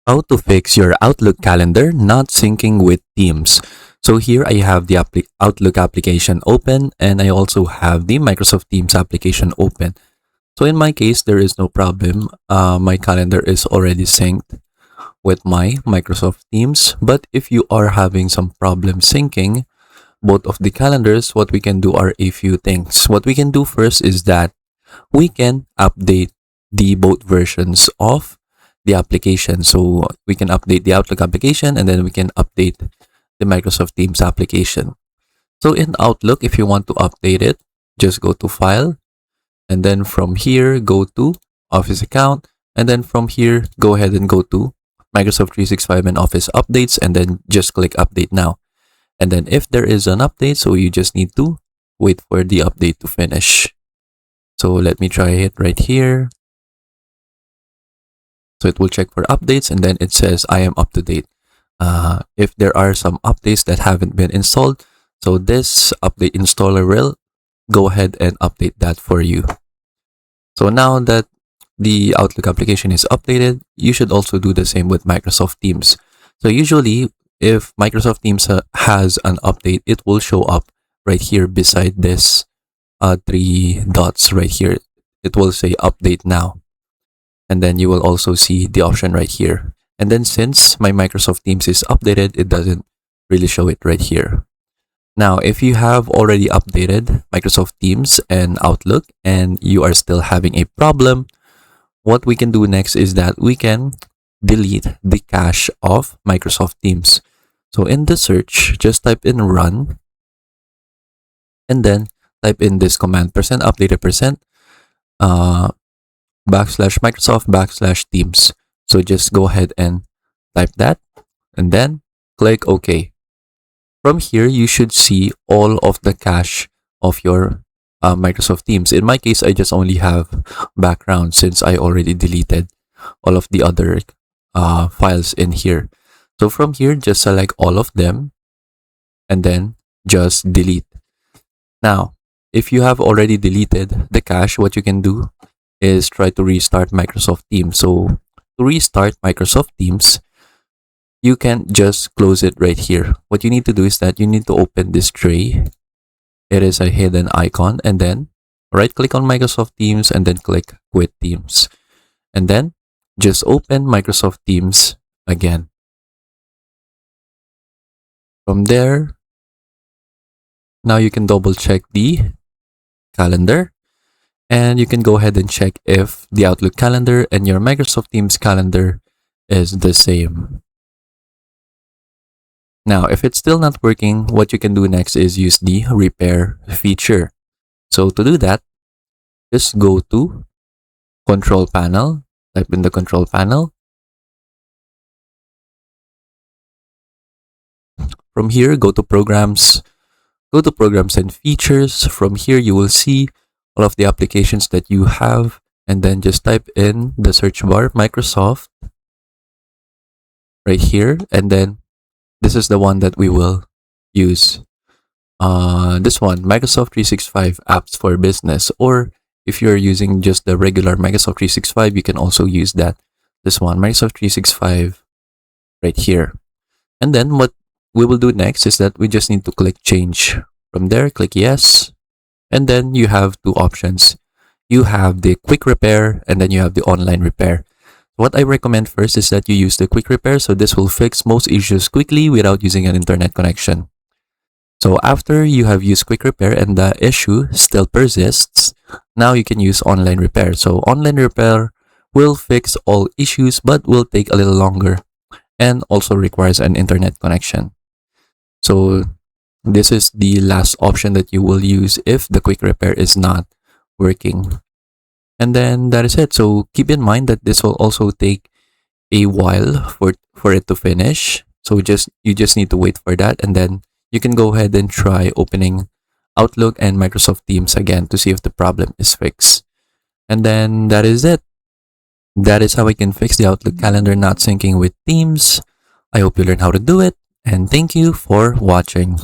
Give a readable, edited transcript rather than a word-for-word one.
How to fix your Outlook calendar not syncing with Teams. So here I have the Outlook application open, and I also have the Microsoft Teams application open. So in my case, there is no problem. My calendar is already synced with my Microsoft Teams. But if you are having some problem syncing both of the calendars, what we can do are a few things. What we can do first is that we can update the both versions of the application. So we can update the Outlook application, and then we can update the Microsoft Teams application. So in Outlook, if you want to update it, just go to File, and then from here, go to Office Account, and then from here, go ahead and go to Microsoft 365 and Office Updates, and then just click Update Now. And then if there is an update, so you just need to wait for the update to finish. So let me try it right here. So it will check for updates, and then it says I am up to date. If there are some updates that haven't been installed, so this update installer will go ahead and update that for you. So now that the Outlook application is updated, you should also do the same with Microsoft Teams. So usually, if Microsoft Teams has an update, it will show up right here beside this three dots right here. It will say update now. And then you will also see the option right here. And then since my Microsoft Teams is updated, it doesn't really show it right here. Now, if you have already updated Microsoft Teams and Outlook and you are still having a problem, what we can do next is that we can delete the cache of Microsoft Teams. So in the search, just type in run, and then type in this command, %updated% /Microsoft /Teams. So just go ahead and type that, and then click OK. From here, you should see all of the cache of your Microsoft Teams. In my case, I just only have background since I already deleted all of the other files in here. So from here, just select all of them and then just delete. Now, if you have already deleted the cache, what you can do is try to restart Microsoft Teams. So to restart Microsoft Teams, you can just close it right here. What you need to do is that you need to open this tray. It is a hidden icon, and then right click on Microsoft Teams and then click Quit Teams. And then just open Microsoft Teams again. From there, now you can double check the calendar, and you can go ahead and check if the Outlook calendar and your Microsoft Teams calendar is the same. Now, if it's still not working, what you can do next is use the repair feature. So to do that, just go to Control Panel, type in the Control Panel. From here, go to Programs and Features. From here, you will see all of the applications that you have, and then just type in the search bar Microsoft right here, and then this is the one that we will use. This one, Microsoft 365 Apps for Business, or if you're using just the regular Microsoft 365, you can also use that. This one, Microsoft 365 right here. And then what we will do next is that we just need to click Change. From there, click Yes. And then you have two options. You have the Quick Repair, and then you have the Online Repair. What I recommend first is that you use the Quick Repair, so this will fix most issues quickly without using an internet connection. So after you have used Quick Repair and the issue still persists, now you can use Online Repair. So Online Repair will fix all issues but will take a little longer and also requires an internet connection. So this is the last option that you will use if the Quick Repair is not working. And then that is it. So keep in mind that this will also take a while for it to finish. So you just need to wait for that, and then you can go ahead and try opening Outlook and Microsoft Teams again to see if the problem is fixed. And then that is it. That is how I can fix the Outlook calendar not syncing with Teams. I hope you learned how to do it, and thank you for watching.